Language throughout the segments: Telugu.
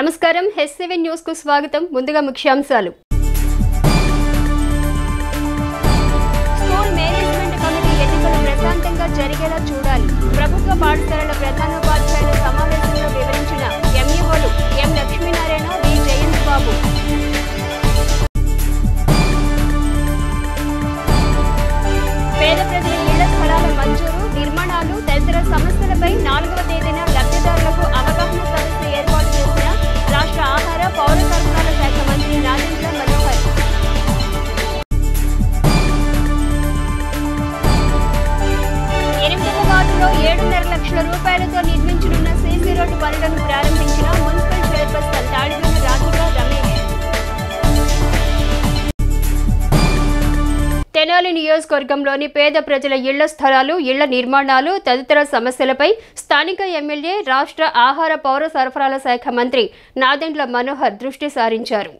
నమస్కారం హెస్7 న్యూస్ కు స్వాగతం. ముందుగా ముఖ్యాంశాలు. స్కూల్ మేనేజ్మెంట్ కమిటీ ఎన్నికలు ప్రశాంతంగా జరిగేలా చూడాలి. ప్రభుత్వ పాఠశాలల ప్రధానోపాధ్యాయుల సమావేశంలో వివరించిన ఎంఈఓలు ఎం లక్ష్మీనారాయణ, వి జయంత్ బాబు. పేద ప్రజల ఇళ్ల స్థలాల మంజూరు, నిర్మాణాలు తదితర సమస్యలపై 4వ తేదీన లబ్ధిదారులకు అవగాహన సదస్సు ఏర్పాటు చేసిన రాష్ట్ర ఆహార పౌర సరఫరాల శాఖ మంత్రి నాదెండ్ల మనోహర్. 8వ వార్డులో 7.5 లక్షల రూపాయలతో నిర్మించనున్న సీసీ రోడ్డు పనులను ప్రారంభించిన మున్సిపల్ చైర్పర్సన్ తాడివేని రాధిక రమేష్. తెనాలి నియోజకవర్గంలోని పేద ప్రజల ఇళ్ల స్థలాలు, ఇళ్ల నిర్మాణాలు తదితర సమస్యలపై స్థానిక ఎమ్మెల్యే, రాష్ట్ర ఆహార పౌర సరఫరాల శాఖ మంత్రి నాదెండ్ల మనోహర్ దృష్టి సారించారు.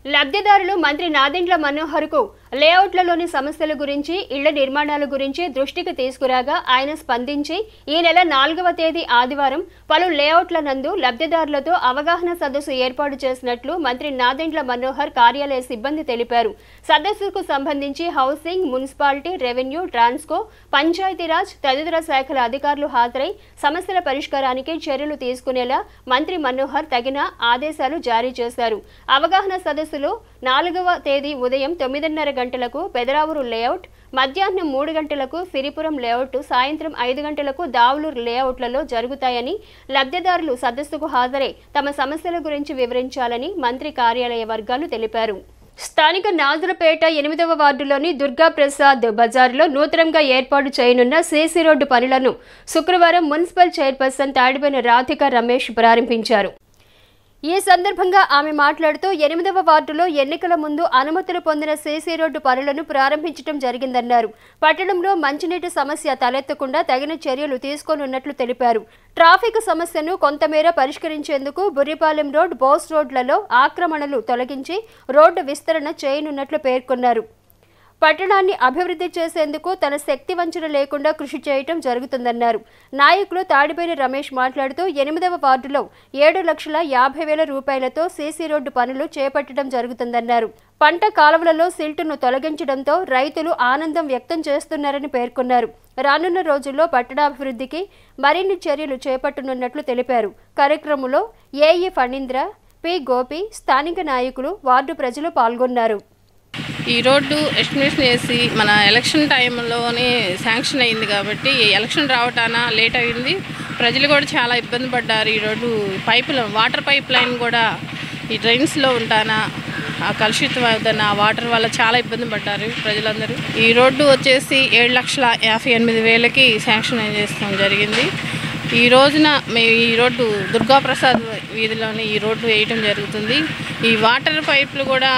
లబ్ధిదారులు మంత్రి నాదెండ్ల మనోహర్కు లేఅవుట్లలోని సమస్యల గురించి, ఇళ్ల నిర్మాణాల గురించి దృష్టికి తీసుకురాగా ఆయన స్పందించి ఈ నెల 4వ తేదీ ఆదివారం పలు లేఅవుట్ల నందు లబ్ధిదారులతో అవగాహన సదస్సు ఏర్పాటు చేసినట్లు మంత్రి నాదెండ్ల మనోహర్ కార్యాలయ సిబ్బంది తెలిపారు. సదస్సుకు సంబంధించి housing, municipality, revenue, Transco, Panchayati Raj తదితర శాఖల అధికారులు హాజరై సమస్యల పరిష్కారానికి చర్యలు తీసుకునేలా మంత్రి మనోహర్ తగిన ఆదేశాలు జారీ చేశారు. అవగాహన సదస్సులో 4వ తేదీ ఉదయం 9:30 గంటలకు పెదరావూరు లేఅవుట్, మధ్యాహ్నం 3 గంటలకు సిరిపురం లేఅవుట్, సాయంత్రం 5 గంటలకు దావులూరు లేఅవుట్లలో జరుగుతాయని, లబ్ధిదారులు సదస్సుకు హాజరై తమ సమస్యల గురించి వివరించాలని మంత్రి కార్యాలయ వర్గాలు తెలిపారు. స్థానిక నాజరపేట 8వ వార్డులోని దుర్గాప్రసాద్ బజార్లో నూతనంగా ఏర్పాటు చేయనున్న సీసీ రోడ్డు పనులను శుక్రవారం మున్సిపల్ చైర్పర్సన్ తాడివేని రాధిక రమేష్ ప్రారంభించారు. ఈ సందర్భంగా ఆమె మాట్లాడుతూ 8వ వార్డులో ఎన్నికల ముందు అనుమతులు పొందిన సీసీ రోడ్డు పనులను ప్రారంభించడం జరిగిందన్నారు. పట్టణంలో మంచినీటి సమస్య తలెత్తకుండా తగిన చర్యలు తీసుకోనున్నట్లు తెలిపారు. ట్రాఫిక్ సమస్యను కొంతమేర పరిష్కరించేందుకు బుర్రిపాలెం రోడ్, బోస్ రోడ్లలో ఆక్రమణలు తొలగించి రోడ్డు విస్తరణ చేయనున్నట్లు పేర్కొన్నారు. పట్టణాన్ని అభివృద్ధి చేసేందుకు తన శక్తి వంచన లేకుండా కృషి చేయటం జరుగుతుందన్నారు. నాయకులు తాడివేని రమేష్ మాట్లాడుతూ 8వ వార్డులో 7,50,000 రూపాయలతో సీసీ రోడ్డు పనులు చేపట్టడం జరుగుతుందన్నారు. పంట కాలువలలో సిల్టును తొలగించడంతో రైతులు ఆనందం వ్యక్తం చేస్తున్నారని పేర్కొన్నారు. రానున్న రోజుల్లో పట్టణాభివృద్ధికి మరిన్ని చర్యలు చేపట్టనున్నట్లు తెలిపారు. కార్యక్రమంలో ఏఈ ఫణీంద్ర, పి గోపి, స్థానిక నాయకులు, వార్డు ప్రజలు పాల్గొన్నారు. ఈ రోడ్డు ఎస్టిమేషన్ వేసి మన ఎలక్షన్ టైంలోనే శాంక్షన్ అయింది కాబట్టి ఎలక్షన్ రావటాన లేట్ అయింది. ప్రజలు కూడా చాలా ఇబ్బంది పడ్డారు. ఈ రోడ్డు వాటర్ పైప్ లైన్ కూడా ఈ డ్రైన్స్లో ఉంటానా ఆ కలుషితం అవుతున్న ఆ వాటర్ వల్ల చాలా ఇబ్బంది పడ్డారు ప్రజలందరూ. ఈ రోడ్డు వచ్చేసి 7,58,000కి శాంక్షన్ చేస్తాం జరిగింది. ఈ రోజున మేము ఈ రోడ్డు దుర్గాప్రసాద్ వీధిలోనే ఈ రోడ్డు వేయటం జరుగుతుంది. ఈ వాటర్ పైపులు కూడా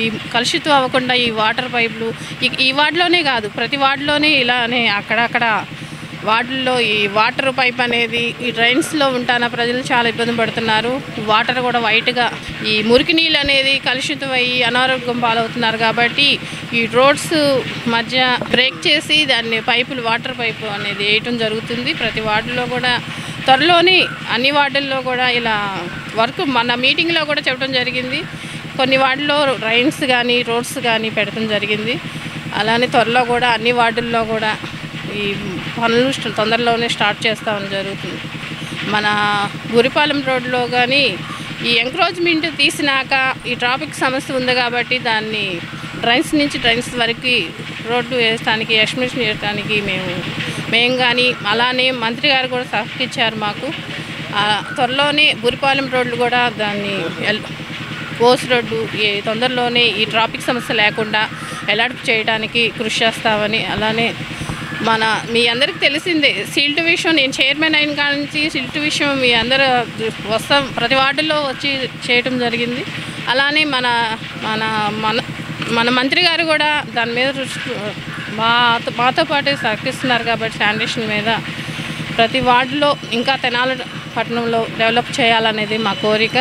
ఈ కలుషితం అవ్వకుండా ఈ వాటర్ పైపులు ఈ వార్డులోనే కాదు ప్రతి వార్డులోనే ఇలానే అక్కడక్కడ వార్డుల్లో ఈ వాటర్ పైప్ అనేది ఈ డ్రైన్స్లో ఉంటాన ప్రజలు చాలా ఇబ్బంది పడుతున్నారు. వాటర్ కూడా వైట్గా ఈ మురికి నీళ్ళు అనేది కలుషితం అయ్యి అనారోగ్యం పాలవుతున్నారు. కాబట్టి ఈ రోడ్స్ మధ్య బ్రేక్ చేసి దాన్ని వాటర్ పైపు అనేది వేయటం జరుగుతుంది. ప్రతి వార్డులో కూడా త్వరలోనే అన్ని వార్డుల్లో కూడా ఇలా వర్క్ మన మీటింగ్లో కూడా చెప్పడం జరిగింది. కొన్ని వార్డుల్లో డ్రైన్స్ కానీ రోడ్స్ కానీ పెడతాం జరిగింది. అలానే త్వరలో కూడా అన్ని వార్డుల్లో కూడా ఈ పనులు తొందరలోనే స్టార్ట్ చేస్తామని జరుగుతుంది. మన బుర్రిపాలెం రోడ్లో కానీ ఈ ఎంక్రోచ్మెంట్ తీసినాక ఈ ట్రాఫిక్ సమస్య ఉంది కాబట్టి దాన్ని డ్రైన్స్ నుంచి డ్రైన్స్ వరకు రోడ్డు వేయడానికి ఎస్టిమేషన్ చేయడానికి మేము కానీ అలానే మంత్రి గారు కూడా సహకరించారు మాకు. త్వరలోనే బుర్రిపాలెం రోడ్లు కూడా దాన్ని బోస్ రోడ్డు తొందరలోనే ఈ ట్రాఫిక్ సమస్య లేకుండా ఎలాంటి చేయడానికి కృషి చేస్తామని. అలానే మీ అందరికి తెలిసిందే సిల్ట్ విషయం, నేను చైర్మన్ అయిన కానించి సిల్ట్ విషయం మీ అందరూ వస్తాం ప్రతి వార్డులో వచ్చి చేయటం జరిగింది. అలానే మన మన మన మన మంత్రి గారు కూడా దాని మీద మాతో పాటు సహకరిస్తున్నారు కాబట్టి శానిటేషన్ మీద ప్రతి వార్డులో ఇంకా తెనాలి పట్టణంలో డెవలప్ చేయాలనేది మా కోరిక.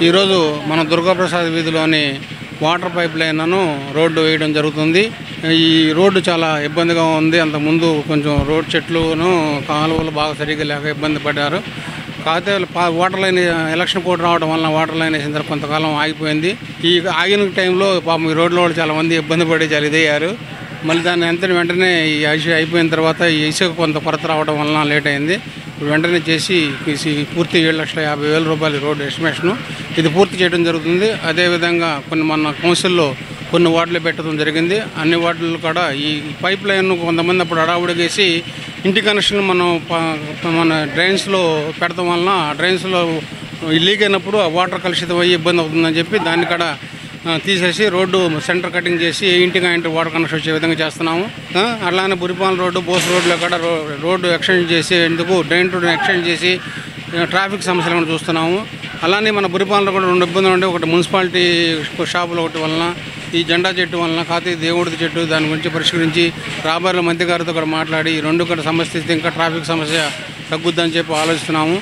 ఈరోజు మన దుర్గాప్రసాద్ వీధిలోని వాటర్ పైప్ లైన్ను రోడ్డు వేయడం జరుగుతుంది. ఈ రోడ్డు చాలా ఇబ్బందిగా ఉంది. అంతకుముందు కొంచెం రోడ్ చెట్లును కాలువలు బాగా సరిగ్గా లేక ఇబ్బంది పడ్డారు. కాకపోతే వాటర్ లైన్ ఎలక్షన్ కోడ్ రావడం వలన వాటర్ లైన్ వేసిన తర్వాత కొంతకాలం ఆగిపోయింది. ఈ ఆగిన టైంలో పాపం ఈ రోడ్లో చాలామంది ఇబ్బంది పడి చాలా ఇదయ్యారు. మళ్ళీ దాన్ని వెంటనే ఈ అయిపోయిన తర్వాత ఈ ఇసుక కొంత కొరత రావడం వలన లేట్ అయింది. ఇప్పుడు వెంటనే చేసి పూర్తి 7,50,000 రూపాయల రోడ్డు ఎస్టిమేషను ఇది పూర్తి చేయడం జరుగుతుంది. అదేవిధంగా మన కౌన్సిల్లో కొన్ని వార్డులు పెట్టడం జరిగింది. అన్ని వార్డులు కూడా ఈ పైప్ లైన్ కొంతమంది అప్పుడు అడావుడిగేసి ఇంటి కనెక్షన్ మన డ్రైన్స్లో పెడతాం వలన డ్రైన్స్లో లీక్ అయినప్పుడు ఆ వాటర్ కలుషితం అయ్యి ఇబ్బంది అవుతుందని చెప్పి దాన్ని కూడా తీసేసి రోడ్డు సెంటర్ కటింగ్ చేసి ఇంటికి వాటర్ కనెక్షన్ వచ్చే విధంగా చేస్తున్నాము. అలానే బురిపాలెం రోడ్డు బోస్ రోడ్లో కూడా రోడ్డు ఎక్స్టెండ్ చేసి డ్రైన్ రోడ్డు ఎక్స్టెండ్ చేసి ట్రాఫిక్ సమస్యలను చూస్తున్నాము. అలానే మన బురిపాలెంలో కూడా 2 ఇబ్బందులు ఉండే, ఒకటి మున్సిపాలిటీ షాపులు ఒకటి వలన ఈ జెండా చెట్టు వలన కాతే దేవుడి చెట్టు దాని గురించి పరిష్కరించి రాబోయే మంత్రి గారితో కూడా మాట్లాడి ఈ 2 కూడా సమస్య ఇంకా ట్రాఫిక్ సమస్య తగ్గుద్దని చెప్పి ఆలోచిస్తున్నాము.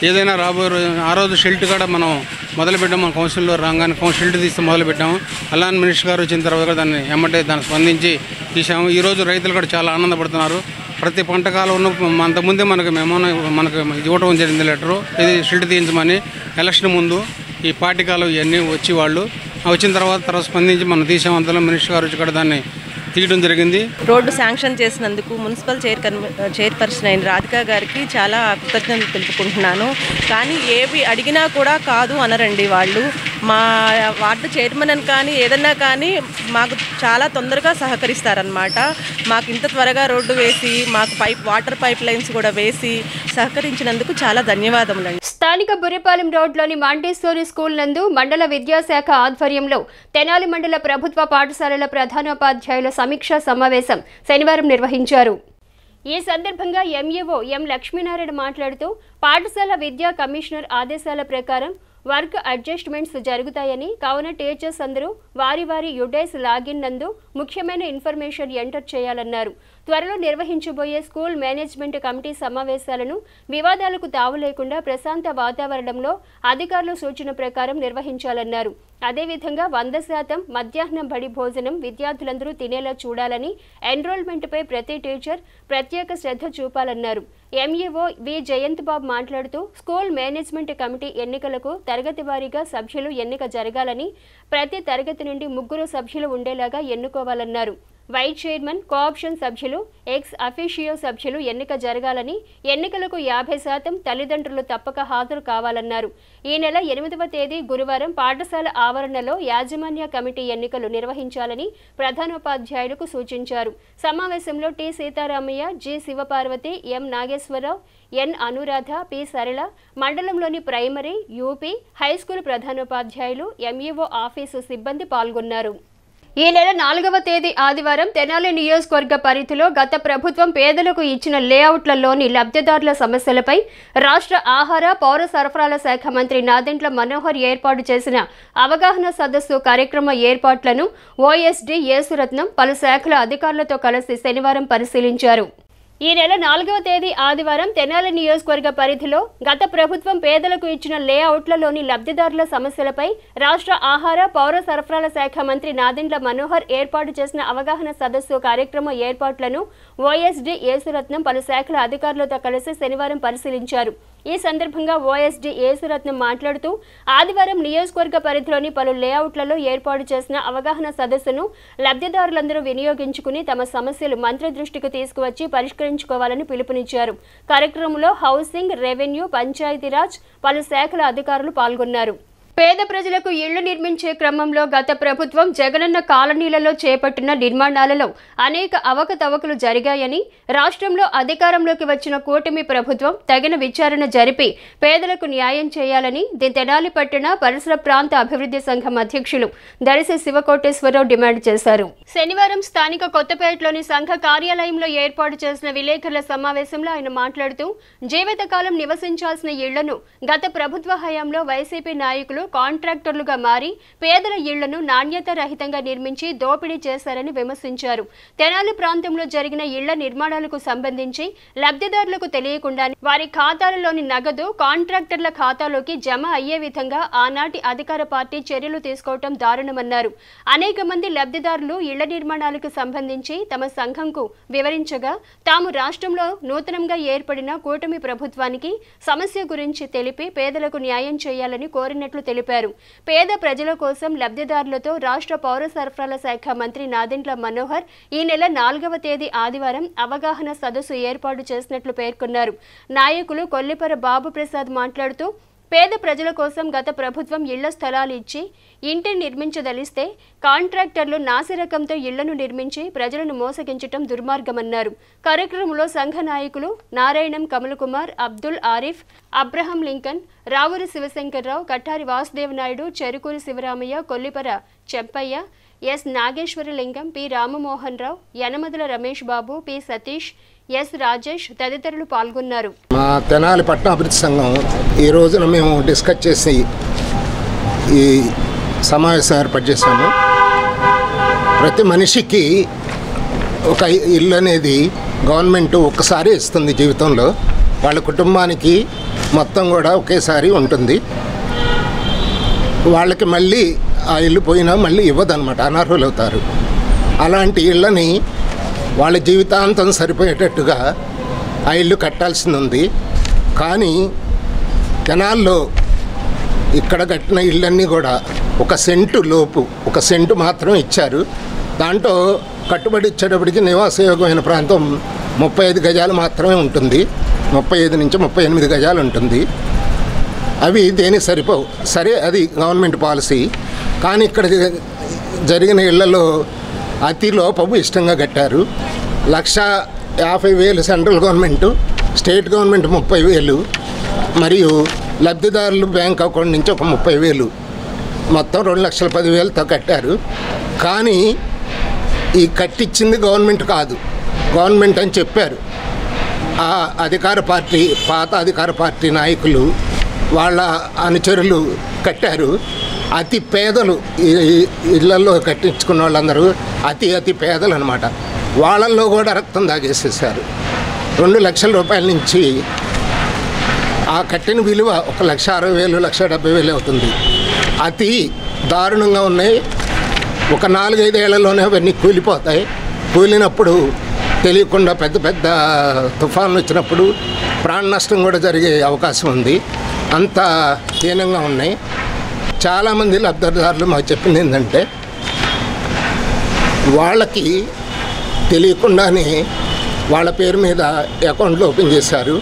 ఏదైనా రాబోయే ఆ రోజు షెల్ట్ కూడా మనం మొదలుపెట్టాము. మన కౌన్సిల్లో రాగానే షెల్ట్ తీస్తే మొదలుపెట్టాము. అలానే మినిస్టర్ గారు వచ్చిన తర్వాత దాన్ని దాన్ని స్పందించి తీసాము. ఈరోజు రైతులు కూడా చాలా ఆనందపడుతున్నారు. ప్రతి పంట కాలంలో అంతకుముందే మనకు ఇవ్వడం జరిగింది లెటరు, ఇది షెల్ట్ తీయించమని. ఎలక్షన్ ముందు ఈ పార్టీ కాలం ఇవన్నీ వచ్చి వాళ్ళు వచ్చిన తర్వాత స్పందించి మనం తీసామంతలో మినిస్టర్ గారు వచ్చి కూడా దాన్ని తీయడం జరిగింది. రోడ్డు శాంక్షన్ చేసినందుకు మున్సిపల్ చైర్పర్సన్ అయిన రాధిక గారికి చాలా కృతజ్ఞతలు తెలుపుకుంటున్నాను. కానీ ఏవి అడిగినా కూడా కాదు అనరండి వాళ్ళు. మా వార్డు చైర్మన్ అని కానీ ఏదన్నా కానీ మాకు చాలా తొందరగా సహకరిస్తారనమాట. మాకు ఇంత త్వరగా రోడ్డు వేసి మాకు వాటర్ పైప్ లైన్స్ కూడా వేసి సహకరించినందుకు చాలా ధన్యవాదములండి. స్థానిక బురిపాలెం రోడ్లోని మాంటేశ్వరి స్కూల్ నందు మండల విద్యాశాఖ ఆధ్వర్యంలో తెనాలి మండల ప్రభుత్వ పాఠశాలల ప్రధానోపాధ్యాయుల సమీక్షా సమావేశం శనివారం నిర్వహించారు. ఈ సందర్భంగా ఎంఈఓ ఎం లక్ష్మీనారాయణ మాట్లాడుతూ పాఠశాల విద్యా కమిషనర్ ఆదేశాల ప్రకారం వర్క్ అడ్జస్ట్మెంట్స్ జరుగుతాయని, కావున టీచర్స్ అందరూ వారి యుడైస్ లాగిన్ నందు ముఖ్యమైన ఇన్ఫర్మేషన్ ఎంటర్ చేయాలన్నారు. త్వరలో నిర్వహించబోయే స్కూల్ మేనేజ్మెంట్ కమిటీ సమావేశాలను వివాదాలకు తావు లేకుండా ప్రశాంత వాతావరణంలో అధికారుల సూచన ప్రకారం నిర్వహించాలన్నారు. అదేవిధంగా 100% మధ్యాహ్నం బడి భోజనం విద్యార్థులందరూ తినేలా చూడాలని, ఎన్రోల్మెంట్పై ప్రతి టీచర్ ప్రత్యేక శ్రద్ధ చూపాలన్నారు. ఎంఈఓ వి జయంత్ బాబు మాట్లాడుతూ స్కూల్ మేనేజ్మెంట్ కమిటీ ఎన్నికలకు తరగతి వారీగా సభ్యులు ఎన్నిక జరగాలని, ప్రతి తరగతి నుండి 3 సభ్యులు ఉండేలాగా ఎన్నుకోవాలన్నారు. వైస్ చైర్మన్, కోఆప్షన్ సభ్యులు, ఎక్స్ అఫీషియో సభ్యులు ఎన్నిక జరగాలని, ఎన్నికలకు 50% తల్లిదండ్రులు తప్పక హాజరు కావాలన్నారు. ఈ నెల 8వ తేదీ గురువారం పాఠశాల ఆవరణలో యాజమాన్య కమిటీ ఎన్నికలు నిర్వహించాలని ప్రధానోపాధ్యాయులకు సూచించారు. సమావేశంలో టి సీతారామయ్య, జి శివపార్వతి, ఎం నాగేశ్వరరావు, ఎన్ అనురాధ, పి సరళ, మండలంలోని ప్రైమరీ, యూపీ, హైస్కూల్ ప్రధానోపాధ్యాయులు, ఎంఈఓ ఆఫీసు సిబ్బంది పాల్గొన్నారు. ఈ నెల 4వ తేదీ ఆదివారం తెనాలి నియోజకవర్గ పరిధిలో గత ప్రభుత్వం పేదలకు ఇచ్చిన లేఅవుట్లలోని లబ్ధిదారుల సమస్యలపై రాష్ట్ర ఆహార పౌర సరఫరాల శాఖ మంత్రి నాదెండ్ల మనోహర్ ఏర్పాటు చేసిన అవగాహన సదస్సు కార్యక్రమ ఏర్పాట్లను ఓఎస్డీ యేసురత్నం పలు శాఖల అధికారులతో కలిసి శనివారం పరిశీలించారు. ఈ నెల 4వ తేదీ ఆదివారం తెనాలి నియోజకవర్గ పరిధిలో గత ప్రభుత్వం పేదలకు ఇచ్చిన లేఅవుట్లలోని లబ్ధిదారుల సమస్యలపై రాష్ట్ర ఆహార పౌర సరఫరాల శాఖ మంత్రి నాదెండ్ల మనోహర్ ఏర్పాటు చేసిన అవగాహన సదస్సు కార్యక్రమ ఏర్పాట్లను ఓఎస్డీ యేసురత్నం పలు శాఖల అధికారులతో కలిసి శనివారం పరిశీలించారు. ఈ సందర్భంగా ఓఎస్డీ యేసురత్నం మాట్లాడుతూ ఆదివారం నియోజకవర్గ పరిధిలోని పలు లేఅవుట్లలో ఏర్పాటు చేసిన అవగాహన సదస్సును లబ్ధిదారులందరూ వినియోగించుకుని తమ సమస్యలు మంత్రి దృష్టికి తీసుకువచ్చి పరిష్కరించుకోవాలని పిలుపునిచ్చారు. కార్యక్రమంలో హౌసింగ్, రెవెన్యూ, పంచాయతీరాజ్ పలు శాఖల అధికారులు పాల్గొన్నారు. పేద ప్రజలకు ఇళ్లు నిర్మించే క్రమంలో గత ప్రభుత్వం జగనన్న కాలనీలలో చేపట్టిన నిర్మాణాలలో అనేక అవకతవకలు జరిగాయని, రాష్ట్రంలో అధికారంలోకి వచ్చిన కూటమి ప్రభుత్వం తగిన విచారణ జరిపి పేదలకు న్యాయం చేయాలని తెనాలి పట్టణ పరిసర ప్రాంత అభివృద్ధి సంఘం అధ్యక్షులు దరిశి శివకోటేశ్వరరావు డిమాండ్ చేశారు. శనివారం స్థానిక కొత్తపేటలోని సంఘ కార్యాలయంలో ఏర్పాటు చేసిన విలేకరుల సమావేశంలో ఆయన మాట్లాడుతూ జీవితకాలం నివసించాల్సిన ఇళ్లను గత ప్రభుత్వ హయాంలో వైసీపీ నాయకులు కాంట్రాక్టర్లుగా మారి పేదల ఇళ్లను నాణ్యత రహితంగా నిర్మించి దోపిడీ చేశారని విమర్శించారు. తెనాలి ప్రాంతంలో జరిగిన ఇళ్ల నిర్మాణాలకు సంబంధించి లబ్ధిదారులకు తెలియకుండానే వారి ఖాతాలలోని నగదు కాంట్రాక్టర్ల ఖాతాలోకి జమ అయ్యే విధంగా ఆనాటి అధికార పార్టీ చర్యలు తీసుకోవటం దారుణమన్నారు. అనేక మంది లబ్ధిదారులు ఇళ్ల నిర్మాణాలకు సంబంధించి తమ సంఘంకు వివరించగా తాము రాష్ట్రంలో నూతనంగా ఏర్పడిన కూటమి ప్రభుత్వానికి సమస్య గురించి తెలిపి పేదలకు న్యాయం చేయాలని కోరినట్లు తెలిపారు. పేద ప్రజల కోసం లబ్ధిదారులతో రాష్ట్ర పౌర సరఫరాల శాఖ మంత్రి నాదెండ్ల మనోహర్ ఈ నెల 4వ తేదీ ఆదివారం అవగాహన సదస్సు ఏర్పాటు చేసినట్లు పేర్కొన్నారు. నాయకులు కొల్లిపర బాబు ప్రసాద్ మాట్లాడుతూ పేద ప్రజల కోసం గత ప్రభుత్వం ఇళ్ల స్థలాలు ఇచ్చి ఇంటిని నిర్మించదలిస్తే కాంట్రాక్టర్లు నాసిరకంతో ఇళ్లను నిర్మించి ప్రజలను మోసగించటం దుర్మార్గమన్నారు. కార్యక్రమంలో సంఘ నాయకులు Narayanam Kamal Kumar, Abdul Arif, Abraham Lincoln, Ravuri Sivasankar Rao, Kattari Vasudeva Naidu, Cherukuri Sivaramaiah, Kollipara Chempaiah, S Nageswaralingam, P Ramamohan Rao, Yanamadala Ramesh Babu, P Satish, S Rajesh తదితరులు పాల్గొన్నారు. మా తెనాలి పట్టణ అభివృద్ధి సంఘం ఈ రోజున మేము డిస్కస్ చేసి ఈ సమావేశం ఏర్పాటు చేశాము. ప్రతి మనిషికి ఒక ఇల్లు అనేది గవర్నమెంట్ ఒక్కసారి ఇస్తుంది జీవితంలో. వాళ్ళ కుటుంబానికి మొత్తం కూడా ఒకేసారి ఉంటుంది. వాళ్ళకి మళ్ళీ ఆ ఇల్లు పోయినా మళ్ళీ ఇవ్వదన్నమాట, అనర్హులు అవుతారు. అలాంటి ఇళ్ళని వాళ్ళ జీవితాంతం సరిపోయేటట్టుగా ఆ ఇల్లు కట్టాల్సింది ఉంది. కానీ తెనాల్లో ఇక్కడ కట్టిన ఇళ్ళన్నీ కూడా 1 సెంటు లోపు, 1 సెంటు మాత్రం ఇచ్చారు. దాంట్లో కట్టుబడి ఇచ్చేటప్పటికి నివాసయోగ్యమైన ప్రాంతం 35 గజాలు మాత్రమే ఉంటుంది. 35 నుంచి 38 గజాలు ఉంటుంది. అవి దేనికి సరిపోవు. సరే, అది గవర్నమెంట్ పాలసీ. కానీ ఇక్కడ జరిగిన ఇళ్లలో అతి లోపము ఇష్టంగా కట్టారు. 1,50,000 సెంట్రల్ గవర్నమెంటు, స్టేట్ గవర్నమెంట్ 30,000, మరియు లబ్ధిదారులు బ్యాంక్ అకౌంట్ నుంచి ఒక 30,000, మొత్తం 2,10,000తో కట్టారు. కానీ ఈ కట్టించింది గవర్నమెంట్ కాదు, గవర్నమెంట్ అని చెప్పారు. ఆ అధికార పార్టీ, పాత అధికార పార్టీ నాయకులు, వాళ్ళ అనుచరులు కట్టారు. అతి పేదలు ఇళ్లలో కట్టించుకున్న వాళ్ళందరూ అతి పేదలు అనమాట. వాళ్ళల్లో కూడా రక్తం దాగేసేసారు. 2 లక్షల రూపాయల నుంచి ఆ కట్టిన విలువ 1,60,000, 1,70,000 అవుతుంది. అతి దారుణంగా ఉన్నాయి. ఒక 4-5 ఏళ్లలోనే అవన్నీ కూలిపోతాయి. కూలినప్పుడు తెలియకుండా పెద్ద పెద్ద తుఫాన్లు వచ్చినప్పుడు ప్రాణ నష్టం కూడా జరిగే అవకాశం ఉంది. అంత హీనంగా ఉన్నాయి. చాలామంది లబ్ధిదారులు మాకు చెప్పింది ఏంటంటే, వాళ్ళకి తెలియకుండానే వాళ్ళ పేరు మీద అకౌంట్లు ఓపెన్ చేశారు.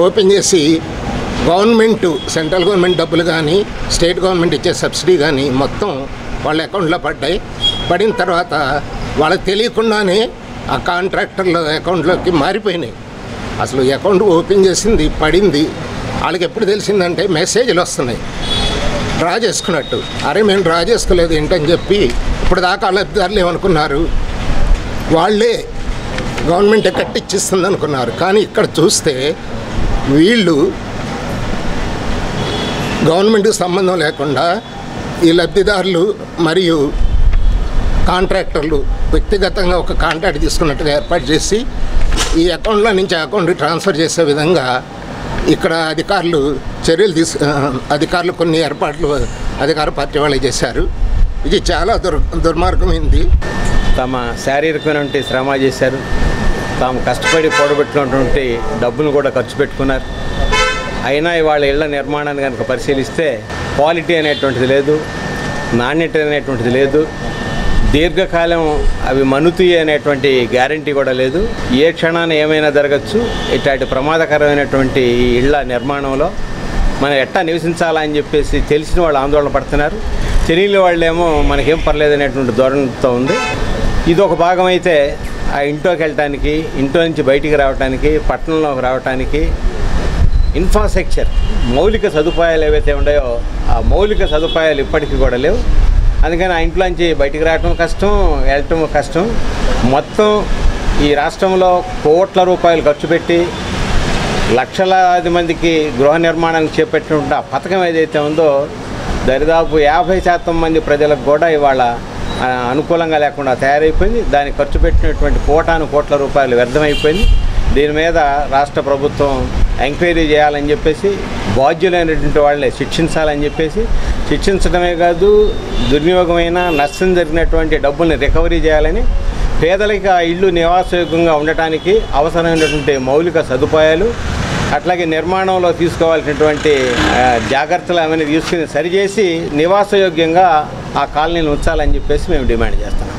ఓపెన్ చేసి గవర్నమెంటు, సెంట్రల్ గవర్నమెంట్ డబ్బులు కానీ, స్టేట్ గవర్నమెంట్ ఇచ్చే సబ్సిడీ కానీ మొత్తం వాళ్ళ అకౌంట్లో పడ్డాయి. పడిన తర్వాత వాళ్ళకి తెలియకుండానే ఆ కాంట్రాక్టర్ల అకౌంట్లోకి మారిపోయినాయి. అసలు అకౌంట్ ఓపెన్ చేసింది, పడింది, వాళ్ళకి ఎప్పుడు తెలిసిందంటే మెసేజ్లు వస్తున్నాయి డ్రా చేసుకున్నట్టు. అరే, మేము డ్రా చేసుకోలేదు ఏంటని చెప్పి ఇప్పుడు దాకా లబ్ధిదారులు ఏమనుకున్నారు, వాళ్ళే గవర్నమెంట్ కట్టిచ్చిస్తుంది అనుకున్నారు. కానీ ఇక్కడ చూస్తే వీళ్ళు గవర్నమెంట్కి సంబంధం లేకుండా ఈ లబ్ధిదారులు మరియు కాంట్రాక్టర్లు వ్యక్తిగతంగా ఒక కాంట్రాక్ట్ తీసుకున్నట్టుగా ఏర్పాటు చేసి ఈ అకౌంట్లో నుంచి అకౌంట్కి ట్రాన్స్ఫర్ చేసే విధంగా ఇక్కడ అధికారులు అధికారులు కొన్ని ఏర్పాట్లు అధికార పార్టీ వాళ్ళు చేశారు. ఇది చాలా దుర్మార్గమైంది. తమ శారీరకమైనటువంటి శ్రమ చేశారు. తాము కష్టపడి కూడబెట్టినటువంటి డబ్బులు కూడా ఖర్చు పెట్టుకున్నారు. అయినా వాళ్ళ ఇళ్ల నిర్మాణాన్ని కనుక పరిశీలిస్తే క్వాలిటీ అనేటువంటిది లేదు, నాణ్యత అనేటువంటిది లేదు, దీర్ఘకాలం అవి మనుతాయి అనేటువంటి గ్యారంటీ కూడా లేదు. ఏ క్షణాన ఏమైనా జరగచ్చు. ఇట్లాంటి ప్రమాదకరమైనటువంటి ఈ ఇళ్ల నిర్మాణంలో మనం ఎట్టా నివసించాలని చెప్పేసి తెలిసిన వాళ్ళు ఆందోళన పడుతున్నారు. తెలియని వాళ్ళేమో మనకేం పర్లేదు అనేటువంటి ధోరణితో ఉంది. ఇది ఒక భాగం అయితే ఆ ఇంట్లోకి వెళ్ళటానికి, ఇంట్లో నుంచి బయటికి రావడానికి, పట్టణంలోకి రావడానికి ఇన్ఫ్రాస్ట్రక్చర్, మౌలిక సదుపాయాలు ఏవైతే ఉన్నాయో ఆ మౌలిక సదుపాయాలు ఇప్పటికీ కూడా లేవు. అందుకని ఆ ఇంట్లోంచి బయటికి రావటం కష్టం, వెళ్ళటం కష్టం. మొత్తం ఈ రాష్ట్రంలో కోట్ల రూపాయలు ఖర్చు పెట్టి లక్షలాది మందికి గృహ నిర్మాణానికి చేపట్టినటువంటి ఆ పథకం ఏదైతే ఉందో దరిదాపు 50% మంది ప్రజలకు కూడా ఇవాళ అనుకూలంగా లేకుండా తయారైపోయింది. దానికి ఖర్చు పెట్టినటువంటి కోట్ల రూపాయలు వ్యర్థమైపోయింది. దీని మీద రాష్ట్ర ప్రభుత్వం ఎంక్వైరీ చేయాలని చెప్పేసి, బాధ్యులైనటువంటి వాళ్ళే శిక్షించాలని చెప్పేసి, శిక్షించడమే కాదు దుర్వినియోగమైన నష్టం జరిగినటువంటి డబ్బుల్ని రికవరీ చేయాలని, పేదలకి ఆ ఇల్లు నివాసయోగ్యంగా ఉండటానికి అవసరమైనటువంటి మౌలిక సదుపాయాలు, అట్లాగే నిర్మాణంలో తీసుకోవాల్సినటువంటి జాగ్రత్తలు అవన్నీ తీసుకుని సరిచేసి నివాసయోగ్యంగా ఆ కాలనీని ఉంచాలని చెప్పేసి మేము డిమాండ్ చేస్తున్నాం.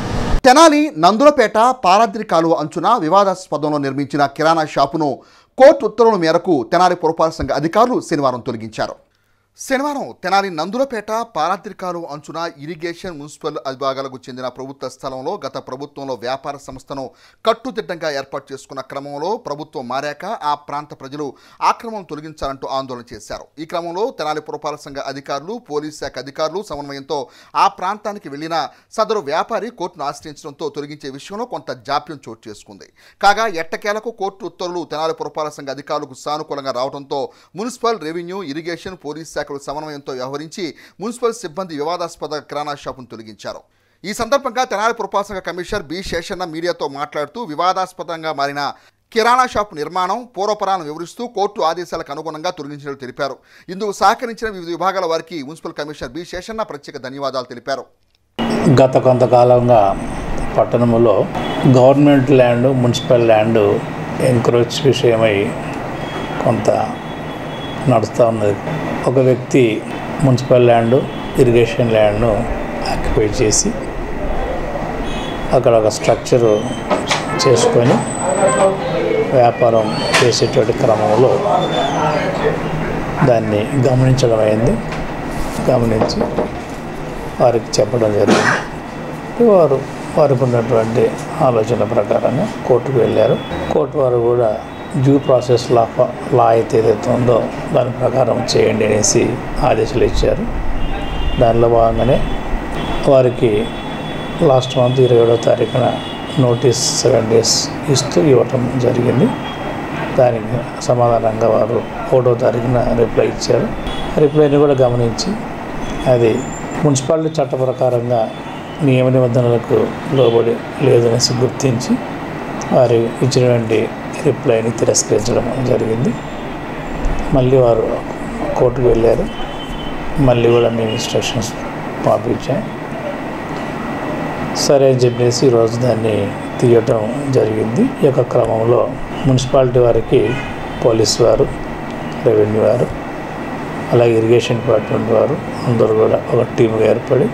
తెనాలి నందులపేట పారాద్రి కాలువ అంచున వివాదాస్పదంలో నిర్మించిన కిరాణా షాపును కోర్టు ఉత్తర్వుల మేరకు తెనాలి పురపాలక సంఘ అధికారులు శనివారం తొలగించారు. శనివారం తెనాలి నందులపేట పారాద్రి కాలువ అంచున ఇరిగేషన్ మున్సిపల్ విభాగాలకు చెందిన ప్రభుత్వ స్థలంలో గత ప్రభుత్వంలో వ్యాపార సంస్థను కట్టుదిట్టంగా ఏర్పాటు చేసుకున్న క్రమంలో ప్రభుత్వం మారాక ఆ ప్రాంత ప్రజలు ఆక్రమణను తొలగించాలంటూ ఆందోళన చేశారు. ఈ క్రమంలో తెనాలి పురపాలక సంఘ అధికారులు, పోలీస్ శాఖ అధికారులు సమన్వయంతో ఆ ప్రాంతానికి వెళ్లిన సదరు వ్యాపారి కోర్టును ఆశ్రయించడంతో తొలగించే విషయంలో కొంత జాప్యం చోటు చేసుకుంది. కాగా ఎట్టకేలకు కోర్టు ఉత్తర్వులు తెనాలి పురపాలక సంఘ అధికారులకు సానుకూలంగా రావడంతో మున్సిపల్, రెవెన్యూ, ఇరిగేషన్, పోలీస్ శాఖ సమన్వయంతో వ్యవహరించి మున్సిపల్ సిబ్బంది వివాదాస్పద కిరాణా షాపును తొలగించారు. ఈ సందర్భంగా తెనాలి పురపాలక సంఘ కమిషనర్ బి శేషన్న మీడియాతో మాట్లాడుతూ వివాదాస్పదంగా మారిన కిరాణా షాపు నిర్మాణం పూర్వపరాలను వివరిస్తూ కోర్టు ఆదేశాలకు అనుగుణంగా తొలగించినట్లు తెలిపారు. ఇందుకు సహకరించిన వివిధ విభాగాల వారికి మున్సిపల్ కమిషనర్ బి శేషన్న ప్రత్యేక ధన్యవాదాలు తెలిపారు. గత కొంతకాలంగా పట్టణంలో government land, municipal land encroach విషయమై కొంత నడుస్తూ ఉన్నది. ఒక వ్యక్తి మున్సిపల్ ల్యాండ్, ఇరిగేషన్ ల్యాండ్ను ఆక్యుపై చేసి అక్కడ ఒక స్ట్రక్చరు చేసుకొని వ్యాపారం చేసేటువంటి క్రమంలో దాన్ని గమనించడం అయింది. గమనించి వారికి చెప్పడం జరిగింది. వారికి ఉన్నటువంటి ఆలోచన ప్రకారంగా కోర్టుకు వెళ్ళారు. కోర్టు వారు కూడా డ్యూ ప్రాసెస్ లా అయితే ఏదైతే ఉందో దాని ప్రకారం చేయండి అనేసి ఆదేశాలు ఇచ్చారు. దానిలో భాగంగానే వారికి లాస్ట్ మంత్ 27వ తారీఖున నోటీస్ 7 days ఇస్తూ ఇవ్వటం జరిగింది. దానికి సమాధానంగా వారు 1వ తారీఖున రిప్లై ఇచ్చారు. రిప్లైని కూడా గమనించి అది మున్సిపాలిటీ చట్ట ప్రకారంగా నియమ నిబంధనలకు లోబడి లేదనేసి గుర్తించి వారు ఇచ్చినటువంటి రిప్లైని తిరస్కరించడం జరిగింది. మళ్ళీ వారు కోర్టుకు వెళ్ళారు. మళ్ళీ కూడా మేము ఇన్స్ట్రక్షన్స్ పంపించాం. సరే అని చెప్పేసి ఈరోజు దాన్ని తీయటం జరిగింది. ఈ యొక్క క్రమంలో మున్సిపాలిటీ వారికి పోలీస్ వారు, రెవెన్యూ వారు, అలాగే ఇరిగేషన్ డిపార్ట్మెంట్ వారు అందరూ కూడా ఒక టీమ్గా ఏర్పడి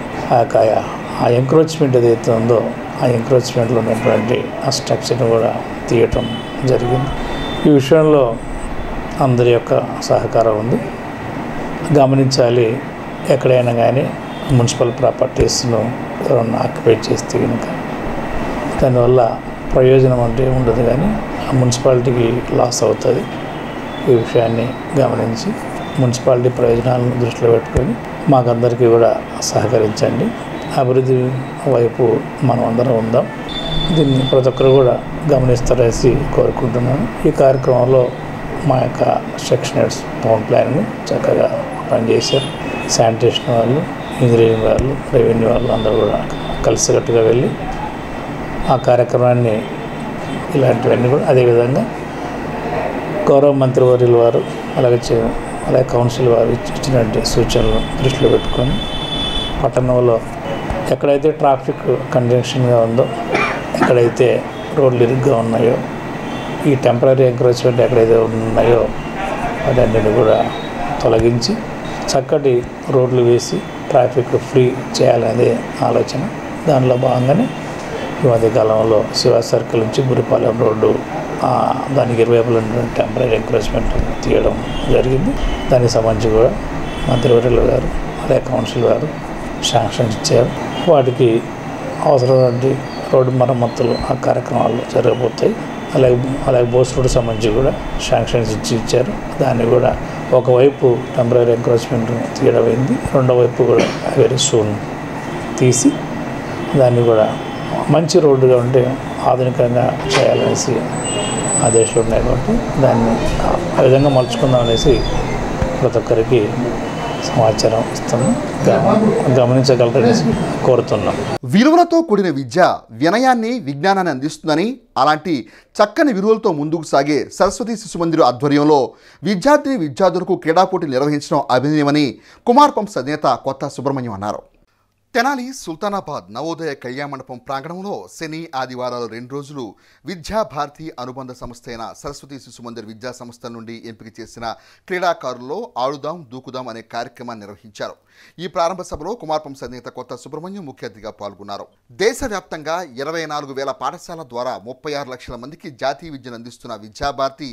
ఆ ఎంక్రోచ్మెంట్ ఏదైతే ఉందో ఆ ఎంక్రోచ్మెంట్లో ఉన్నటువంటి ఆ స్ట్రక్చర్ని కూడా తీయటం జరిగింది. ఈ విషయంలో అందరి యొక్క సహకారం ఉంది. గమనించాలి, ఎక్కడైనా కానీ మున్సిపల్ ప్రాపర్టీస్ను ఎవరన్నా ఆక్యుపై చేస్తే కనుక దానివల్ల ప్రయోజనం అంటే ఉండదు, కానీ ఆ మున్సిపాలిటీకి లాస్ అవుతుంది. ఈ విషయాన్ని గమనించి మున్సిపాలిటీ ప్రయోజనాలను దృష్టిలో పెట్టుకొని మాకందరికీ కూడా సహకరించండి. అభివృద్ధి వైపు మనం అందరం ఉందాం. దీన్ని ప్రతి ఒక్కరు కూడా గమనిస్తారనేసి కోరుకుంటున్నాను. ఈ కార్యక్రమంలో మా యొక్క సెక్షన్ హెడ్స్ టౌన్ ప్లానింగ్ చక్కగా పనిచేశారు. శానిటేషన్ వాళ్ళు, ఇంజనీరింగ్ వాళ్ళు, రెవెన్యూ వాళ్ళు అందరూ కూడా కలిసికట్టుగా వెళ్ళి ఆ కార్యక్రమాన్ని ఇలాంటివన్నీ కూడా అదేవిధంగా గౌరవ మంత్రివర్యుల వారు అలాగే కౌన్సిల్ వారు ఇచ్చినటువంటి సూచనలు దృష్టిలో పెట్టుకొని పట్టణంలో ఎక్కడైతే ట్రాఫిక్ కంజెషన్గా ఉందో, ఎక్కడైతే రోడ్లు ఇరుగ్గా ఉన్నాయో, ఈ టెంపరీ ఎంక్రోచ్మెంట్ ఎక్కడైతే ఉన్నాయో వాటన్నిటిని కూడా తొలగించి చక్కటి రోడ్లు వేసి ట్రాఫిక్ ఫ్రీ చేయాలనేది ఆలోచన. దానిలో భాగంగానే ఈ మధ్యకాలంలో శివ సర్కిల్ నుంచి గురిపాలెం రోడ్డు దానికి ఇరువైపుల టెంపరీ ఎంక్రోచ్మెంట్ తీయడం జరిగింది. దానికి సంబంధించి కూడా మంత్రివర్యులు గారు అలాగే కౌన్సిల్ వారు శాంక్షన్స్ ఇచ్చారు. వాటికి అవసరమైన రోడ్డు మరమ్మతులు ఆ కార్యక్రమాలు జరగబోతాయి. అలాగే బోస్ రోడ్డు సంబంధించి కూడా శాంక్షన్స్ ఇచ్చారు. దాన్ని కూడా ఒకవైపు టెంపరీ ఎంక్రోచ్మెంట్ తీయడం అయింది, రెండో వైపు కూడా వెరీ సూన్ తీసి దాన్ని కూడా మంచి రోడ్డుగా ఉంటే ఆధునికంగా చేయాలనేసి ఆదేశాలు ఉన్నాయి. కాబట్టి దాన్ని ఆ విధంగా మలుచుకుందాం అనేసి ప్రతి ఒక్కరికి సమాచారం ఇస్తున్నాం, గమనించగలరని కోరుతున్నాం. విలువలతో కూడిన విద్య వినయాన్ని, విజ్ఞానాన్ని అందిస్తుందని, అలాంటి చక్కని విలువలతో ముందుకు సాగే సరస్వతి శిశు మందిర్ ఆధ్వర్యంలో విద్యార్థులకు క్రీడా పోటీలు నిర్వహించడం అభినందనీయమని కుమార్ పంప్స్ అధినేత కొత్త సుబ్రహ్మణ్యం అన్నారు. తెనాలి సుల్తానాబాద్ నవోదయ కళ్యాణ మండపం ప్రాంగణంలో శని, ఆదివారాలు 2 రోజులు విద్యాభారతి అనుబంధ సంస్థ అయిన సరస్వతి శిశు మందిర్ విద్యా సంస్థల నుండి ఎంపిక చేసిన క్రీడాకారుల్లో ఆడుదాం దూకుదాం అనే కార్యక్రమాన్ని నిర్వహించారు. ఈ ప్రారంభ సభలో కుమార్ పంప్స్ అధినేత కొత్త సుబ్రహ్మణ్యం ముఖ్య అతిథిగా పాల్గొన్నారు. దేశవ్యాప్తంగా 24,000 పాఠశాలల ద్వారా 36 లక్షల మందికి జాతీయ విద్యను అందిస్తున్న విద్యాభారతి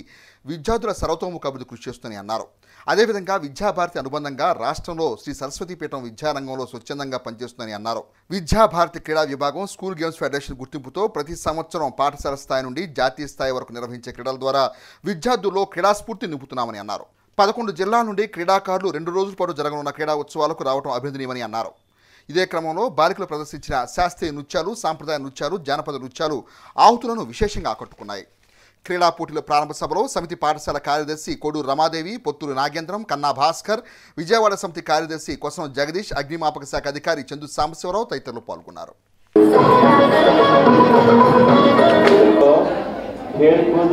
విద్యార్థుల సర్వతోముఖ అభివృద్ధి కృషి చేస్తుందని అన్నారు. అదేవిధంగా విద్యాభారతి అనుబంధంగా రాష్ట్రంలో శ్రీ సరస్వతీపీఠం విద్యారంగంలో స్వచ్ఛందంగా పనిచేస్తుందని అన్నారు. విద్యాభారతి క్రీడా విభాగం స్కూల్ గేమ్స్ ఫెడరేషన్ గుర్తింపుతో ప్రతి సంవత్సరం పాఠశాల స్థాయి నుండి జాతీయ స్థాయి వరకు నిర్వహించే క్రీడల ద్వారా విద్యార్థుల్లో క్రీడాస్ఫూర్తి నింపుతున్నామని అన్నారు. 11 జిల్లాల నుండి క్రీడాకారులు 2 రోజుల పాటు జరగనున్న క్రీడా ఉత్సవాలకు రావడం అభినందనీయమని అన్నారు. ఇదే క్రమంలో బాలికలు ప్రదర్శించిన శాస్త్రీయ నృత్యాలు, సాంప్రదాయ నృత్యాలు, జానపద నృత్యాలు ఆహుతులను విశేషంగా ఆకట్టుకున్నాయి. క్రీడా పోటీల ప్రారంభ సభలో సమితి పాఠశాల కార్యదర్శి కోడూరు రమాదేవి, పొత్తూరు నాగేంద్రం, కన్నా భాస్కర్, విజయవాడ సమితి కార్యదర్శి కొసం జగదీష్, అగ్నిమాపక శాఖ అధికారి చందు సాంబశివరావు తదితరులు పాల్గొన్నారు.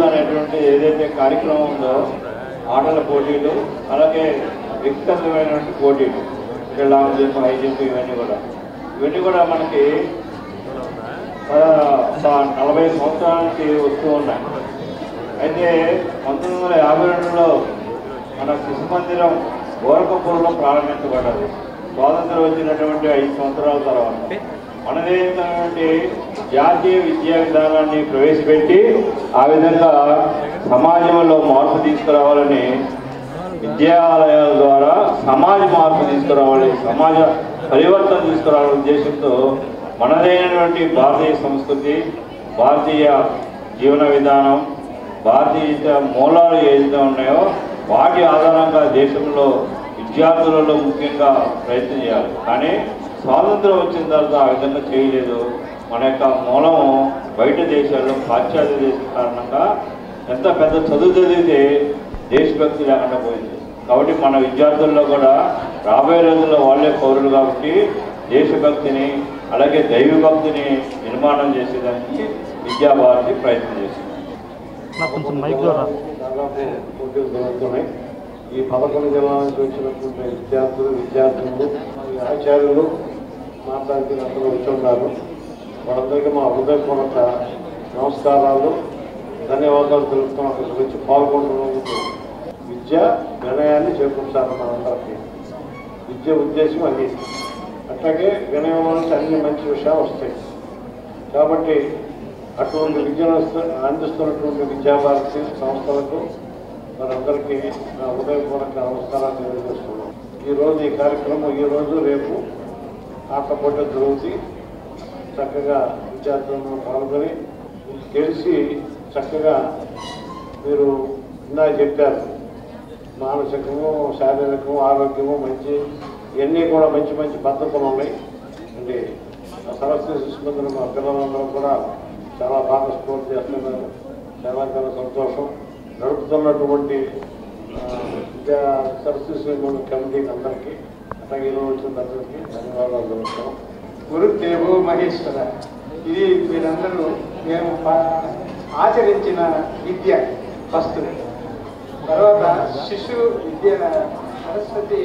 అనేటువంటి ఏదైతే కార్యక్రమం ఉందో ఆటల పోటీలు, అలాగే వ్యక్తిగతమైనటువంటి పోటీలు, లాంగ్ జంప్, హై జంప్, ఇవన్నీ కూడా మనకి 40 సంవత్సరాల నుంచి వస్తూ ఉన్నాయి. అయితే 1952లో మన శిశు మందిరం గోరఖపూర్లో ప్రారంభించబడ్డది. స్వాతంత్రం వచ్చినటువంటి 5 సంవత్సరాల తర్వాత మనదేటువంటి జాతీయ విద్యా విధానాన్ని ప్రవేశపెట్టి ఆ విధంగా సమాజంలో మార్పు తీసుకురావాలని, విద్యాలయాల ద్వారా సమాజ మార్పు తీసుకురావాలి, సమాజ పరివర్తన తీసుకురావాలనే ఉద్దేశంతో మనదైనటువంటి భారతీయ సంస్కృతి, భారతీయ జీవన విధానం, భారతీయ మూలాలు ఏదైతే ఉన్నాయో వాటి ఆధారంగా దేశంలో విద్యార్థులలో ముఖ్యంగా ప్రయత్నం చేయాలి. కానీ స్వాతంత్రం వచ్చిన తర్వాత ఆ విధంగా చేయలేదు. మన యొక్క మూలం బయట దేశాల్లో పాశ్చాత్య దేశం కారణంగా ఎంత పెద్ద చదువు చదివితే దేశభక్తి లేకుండా పోయింది. కాబట్టి మన విద్యార్థుల్లో కూడా రాబోయే రోజుల్లో వాళ్ళే పౌరులు కాబట్టి దేశభక్తిని, అలాగే దైవభక్తిని నిర్మాణం చేసేదానికి విద్యాభారతి ప్రయత్నం చేస్తుంది. పోటీలు జరుగుతున్నాయి. ఈ 11 జిల్లాల నుంచి వచ్చినటువంటి విద్యార్థులు, ఆచార్యులు మాట్లాడితే అందరూ వచ్చి ఉన్నారు. వాళ్ళందరికీ మా హృదయపూర్వక నమస్కారాలు, ధన్యవాదాలు తెలుపుతున్నాం. అక్కడి గురించి పాల్గొంటున్నందుకు. విద్య వినయాన్ని చేకూర్చాలి మనందరికీ. విద్య ఉద్దేశం అది. అట్లాగే వినయం నుంచి అన్ని మంచి విషయాలు వస్తాయి. కాబట్టి అటువంటి విద్యను అందిస్తున్నటువంటి విద్యాభారతి సంస్థలకు మనందరికీ నా హృదయపూర్వక నమస్కారాలు తెలియజేస్తున్నాం. ఈరోజు ఈ కార్యక్రమం, ఈరోజు రేపు ఆట పోటీలు జరుగుతాయి. చక్కగా విద్యార్థులను పాల్గొని తెలిసి చక్కగా మీరు ఇందాక చెప్పారు, మానసికము, శారీరకము, ఆరోగ్యము మంచి, ఇవన్నీ కూడా మంచి మంచి పద్ధతులు ఉన్నాయి. అంటే సరస్వతి శిశు మందిరం మా పిల్లలందరూ కూడా చాలా బాగా స్పోర్ట్ చేస్తున్నారు. చాలా చాలా సంతోషం. నడుపుతున్నటువంటి విద్యా సరస్వతి శిశు మందిరం కమిటీకి అందరికీ, అట్లాగే ఈరోజు వచ్చిన అందరికీ ధన్యవాదాలు తెలుపుతాం. గురుదేవో మహేశ్వర, ఇది మీరందరూ మేము ఆచరించిన విద్య ఫస్ట్. తర్వాత శిశు విద్య సరస్వతి,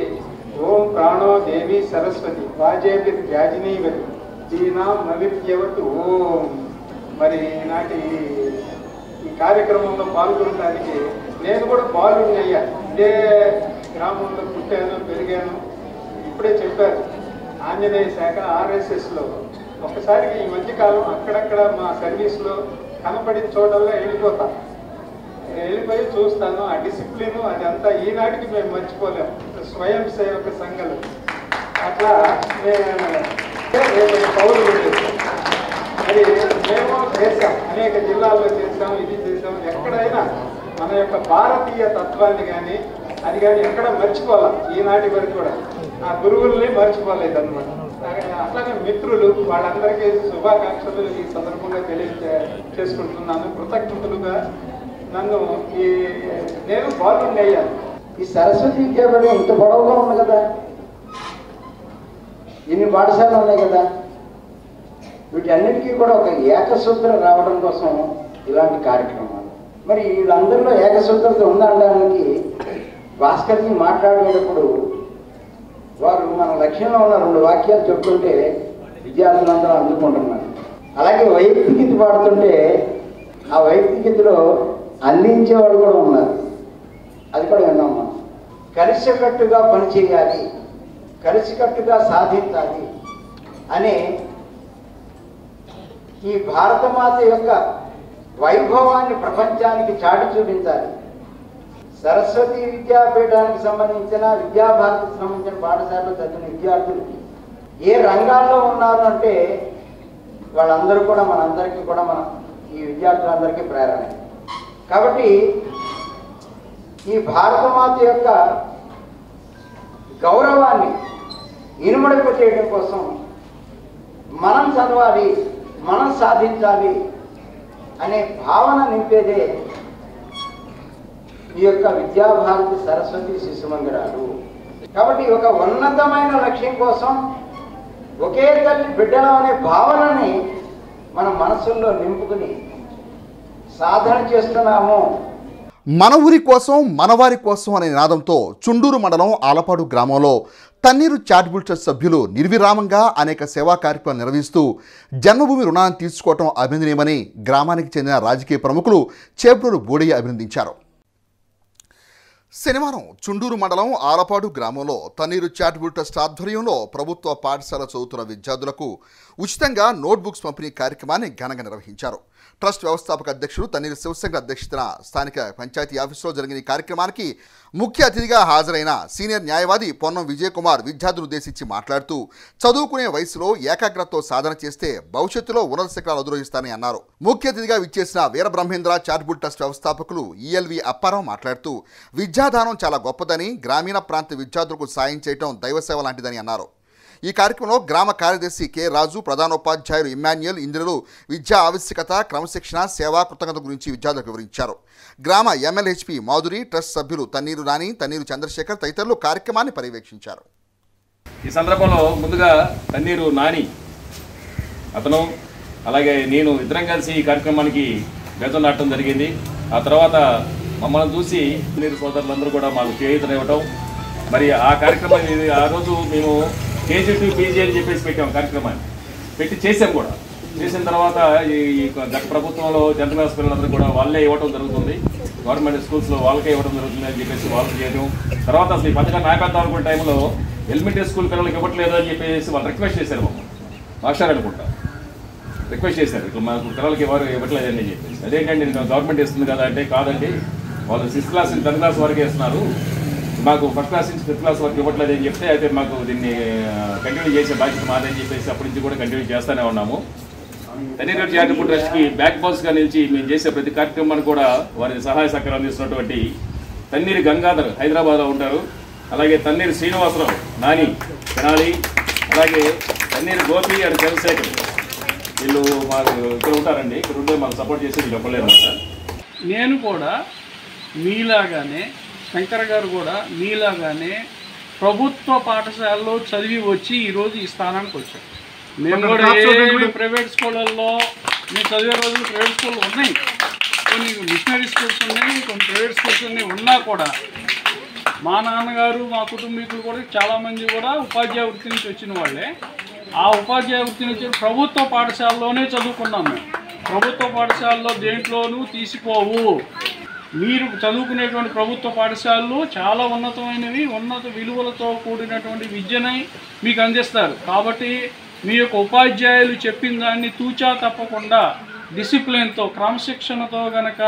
ఓం ప్రాణో దేవి సరస్వతి వాజేపి వ్యాజినీవతి దీనాం నవిప్యవతు ఓం. మరి ఈనాటి ఈ కార్యక్రమంలో పాల్గొనడానికి నేను కూడా బాలుడిని అయ్యాను. ఇదే గ్రామంలో పుట్టాను, పెరిగాను. ఇప్పుడే చెప్పారు ఆంజనేయ శాఖ RSSలో. ఒక్కసారికి ఈ మధ్యకాలం అక్కడక్కడ మా సర్వీస్లో కనపడిన చోటల్లో వెళ్ళిపోతాను. వెళ్ళిపోయి చూస్తాను. ఆ డిసిప్లిన్ అదంతా ఈనాటికి మేము మర్చిపోలేము. స్వయం సేవక సంఘాలు అట్లా పౌరులు అది మేము చేసాం. అనేక జిల్లాల్లో చేసాం, ఇది చేసాం. ఎక్కడైనా మన యొక్క భారతీయ తత్వాన్ని కానీ అది కానీ ఎక్కడ మర్చిపోవాలి. ఈనాటి వరకు కూడా ఆ గురువుల్ని మర్చిపోలేదు అనమాట. అట్లాగే మిత్రులు వాళ్ళందరికీ శుభాకాంక్షలు ఈ సందర్భంగా చేసుకుంటున్నాను. కృతజ్ఞతలుగా నన్ను నేను బాలుడిని అయ్యాను. ఈ సరస్వతి విద్యాపీఠం ఇంత పొడవుగా ఉంది కదా, ఇన్ని పాఠశాలలు ఉన్నాయి కదా, వీటన్నిటికీ కూడా ఒక ఏకసూత్రం రావడం కోసం ఇలాంటి కార్యక్రమాలు. మరి వీళ్ళందరిలో ఏకసూత్రత ఉందనడానికి భాస్కర్జీ మాట్లాడేటప్పుడు వారు మన లక్ష్యంలో ఉన్న 2 వాక్యాలు చెప్తుంటే విద్యార్థులందరూ అందుకుంటున్నారు. అలాగే వైయక్తికత పాడుతుంటే ఆ వైయక్తికతలో అందించేవాడు కూడా ఉన్నారు. అది కూడా విన్నాం మనం. కలిసికట్టుగా పనిచేయాలి, కలిసికట్టుగా సాధించాలి అనే ఈ భారతమాత యొక్క వైభవాన్ని ప్రపంచానికి చాటి చూపించాలి. సరస్వతి విద్యాపీఠానికి సంబంధించిన విద్యాభారతికి సంబంధించిన పాఠశాలలో చదివిన విద్యార్థులకి ఏ రంగాల్లో ఉన్నారు అంటే వాళ్ళందరూ కూడా మనందరికీ కూడా ఈ విద్యార్థులందరికీ ప్రేరణ. కాబట్టి ఈ భారతమాత యొక్క గౌరవాన్ని ఇనుమడింప చేయడం కోసం మనం చదవాలి, మనం సాధించాలి అనే భావన నింపేదే ఈ యొక్క విద్యాభారతి సరస్వతి శిశు మందిరాలు. కాబట్టి ఒక ఉన్నతమైన లక్ష్యం కోసం ఒకే తల్లి బిడ్డలం అనే భావనని మన మనసుల్లో నింపుకుని సాధన చేస్తున్నాము. మన ఊరి కోసం మనవారి కోసం అనే నినాదంతో చుండూరు మండలం ఆలపాడు గ్రామంలో తన్నీరు చారిటబుల్ ట్రస్ట్ సభ్యులు నిర్విరామంగా అనేక సేవా కార్యక్రమాలు నిర్వహిస్తూ జన్మభూమి రుణాన్ని తీసుకోవడం అభినందనీయమని గ్రామానికి చెందిన రాజకీయ ప్రముఖులు చేబ్రోలు బోడయ్య అభినందించారు. శనివారం చుండూరు మండలం ఆలపాడు గ్రామంలో తన్నీరు చారిటబుల్ ట్రస్ట్ ఆధ్వర్యంలో ప్రభుత్వ పాఠశాల చదువుతున్న విద్యార్థులకు ఉచితంగా నోట్బుక్స్ పంపిణీ కార్యక్రమాన్ని ఘనంగా నిర్వహించారు. ట్రస్ట్ వ్యవస్థాపక అధ్యక్షుడు తన్నీరు శివశంకర్ అధ్యక్షతన స్థానిక పంచాయతీ ఆఫీసులో జరిగిన ఈ కార్యక్రమానికి ముఖ్య అతిథిగా హాజరైన సీనియర్ న్యాయవాది పొన్నం విజయకుమార్ విద్యార్థులు ఉద్దేశించి మాట్లాడుతూ చదువుకునే వయసులో ఏకాగ్రతతో సాధన చేస్తే భవిష్యత్తులో ఉన్నత శిఖరాలు అధిరోహిస్తారని అన్నారు. ముఖ్య అతిథిగా విచ్చేసిన వీరబ్రహ్మేంద్ర చారిటబుల్ ట్రస్ట్ వ్యవస్థాపకులు ఈఎల్వి అప్పారావు మాట్లాడుతూ విద్యాదానం చాలా గొప్పదని, గ్రామీణ ప్రాంత విద్యార్థులకు సాయం చేయడం దైవసేవ లాంటిదని అన్నారు. ఈ కార్యక్రమంలో గ్రామ కార్యదర్శి కె రాజు, ప్రధానోపాధ్యాయులు ఇమ్మాన్యుయల్, ఇంద్రులు విద్యా ఆవశ్యకత, క్రమశిక్షణ, సేవా కృతజ్ఞత గురించి విద్యార్థులకు వివరించారు. గ్రామ ఎమ్మెల్యేహెచ్పి మాధురి, ట్రస్ట్ సభ్యులు తన్నీరు నాని, తన్నీరు చంద్రశేఖర్ తదితరులు కార్యక్రమాన్ని పర్యవేక్షించారు. ఈ సందర్భంలో ముందుగా తన్నీరు నాని అతను అలాగే నేను ఇద్దరం కలిసి ఈ కార్యక్రమానికి బేతం నాటడం జరిగింది. ఆ తర్వాత మమ్మల్ని చూసి తన్నీరు సోదరులందరూ కూడా మాకు చేయూతను ఇవ్వటం, మరి ఆ కార్యక్రమం ఆ రోజు మేము కేజీ టు పీజీ అని చెప్పేసి పెట్టాం. కార్యక్రమాన్ని పెట్టి చేసాం కూడా. చేసిన తర్వాత ఈ గత ప్రభుత్వంలో జనరల్ క్లాస్ పిల్లలందరూ కూడా వాళ్ళే ఇవ్వడం జరుగుతుంది. గవర్నమెంట్ స్కూల్స్లో వాళ్ళకే ఇవ్వడం జరుగుతుంది అని చెప్పేసి వాళ్ళు చేయడం. తర్వాత అసలు ఈ పథకాన్ని నాయకత్వం అనుకునే టైంలో ఎలిమెంటరీ స్కూల్ పిల్లలకి ఇవ్వట్లేదు అని చెప్పేసి వాళ్ళు రిక్వెస్ట్ చేశారు. మాస్టర్ అనుకుంటా రిక్వెస్ట్ చేశారు, ఇట్లా మాకు పిల్లలకి ఇవ్వట్లేదని చెప్పేసి. అదేంటండి గవర్నమెంట్ ఇస్తుంది కదా అంటే, కాదండి వాళ్ళు 6th క్లాస్ నుంచి 10th క్లాస్ వరకే ఇస్తున్నారు, మాకు ఫస్ట్ క్లాస్ నుంచి 5th క్లాస్ వరకు ఇవ్వట్లేదు అని చెప్తే, అయితే మాకు దీన్ని కంటిన్యూ చేసే బాధ్యత మాదని చెప్పేసి అప్పటి నుంచి కూడా కంటిన్యూ చేస్తూనే ఉన్నాము. తన్నీరు చారిటబుల్ ట్రస్ట్కి బ్యాక్ బోన్స్గా నిలిచి మేము చేసే ప్రతి కార్యక్రమాన్ని కూడా వారి సహాయ సహకారం అందిస్తున్నటువంటి తన్నీరు గంగాధర్ హైదరాబాద్లో ఉంటారు, అలాగే తన్నీరు శ్రీనివాసరావు నాని తెనాలి, అలాగే తన్నీరు గోపి అండ్ చంద్రశేఖర్ వీళ్ళు మాకు ఇక్కడ ఉంటారండి. ఇక్కడ ఉంటే మాకు సపోర్ట్ చేసి వీళ్ళు చెప్పలేరు అన్నమాట. నేను కూడా మీలాగానే, శంకర్ గారు కూడా మీలాగానే ప్రభుత్వ పాఠశాలలో చదివి వచ్చి ఈరోజు ఈ స్థానానికి వచ్చాం. మేము కూడా ప్రైవేట్ స్కూళ్ళల్లో మేము చదివే రోజులు ప్రైవేట్ స్కూళ్ళు ఉన్నాయి, కొన్ని మిషనరీ స్కూల్స్ ఉన్నాయి, కొన్ని ప్రైవేట్ స్కూల్స్ ఉన్నాయి. ఉన్నా కూడా మా నాన్నగారు, మా కుటుంబీకులు కూడా చాలామంది కూడా ఉపాధ్యాయ వృత్తి నుంచి వచ్చిన వాళ్ళే. ఆ ఉపాధ్యాయ వృత్తి నుంచి ప్రభుత్వ పాఠశాలలోనే చదువుకున్నాం మేము. ప్రభుత్వ పాఠశాలలో దేంట్లోనూ తీసిపోవు. మీరు చదువుకునేటువంటి ప్రభుత్వ పాఠశాలలు చాలా ఉన్నతమైనవి, ఉన్నత విలువలతో కూడినటువంటి విద్యని మీకు అందిస్తారు. కాబట్టి మీ యొక్క ఉపాధ్యాయులు చెప్పిన దాన్ని తూచా తప్పకుండా డిసిప్లిన్తో, క్రమశిక్షణతో కనుక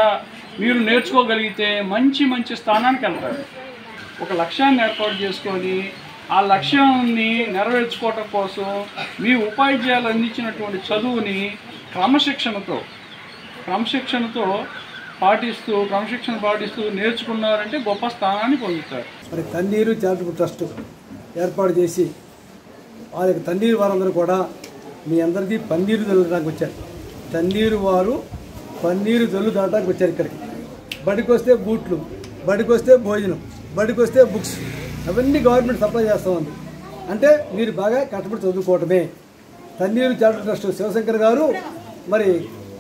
మీరు నేర్చుకోగలిగితే మంచి మంచి స్థానానికి వెళ్తారు. ఒక లక్ష్యాన్ని ఏర్పాటు చేసుకొని ఆ లక్ష్యాన్ని నెరవేర్చుకోవటం కోసం మీ ఉపాధ్యాయులు అందించినటువంటి చదువుని క్రమశిక్షణ పాటిస్తూ నేర్చుకున్నారంటే గొప్ప స్థానాన్ని పొందుతారు. మరి తన్నీరు చారిటబుల్ ట్రస్ట్ ఏర్పాటు చేసి వాళ్ళకి తన్నీరు వారందరూ కూడా మీ అందరికీ పన్నీరు చల్లడానికి వచ్చారు. తన్నీరు వారు పన్నీరు చల్లు దాటానికి వచ్చారు. ఇక్కడికి బడికి వస్తే బూట్లు, బడికి వస్తే భోజనం, బడికి వస్తే బుక్స్ అవన్నీ గవర్నమెంట్ సప్లై చేస్తూ ఉంది. అంటే మీరు బాగా కష్టపడి చదువుకోవటమే. తన్నీరు చారిటబుల్ ట్రస్ట్ శివశంకర్ గారు మరి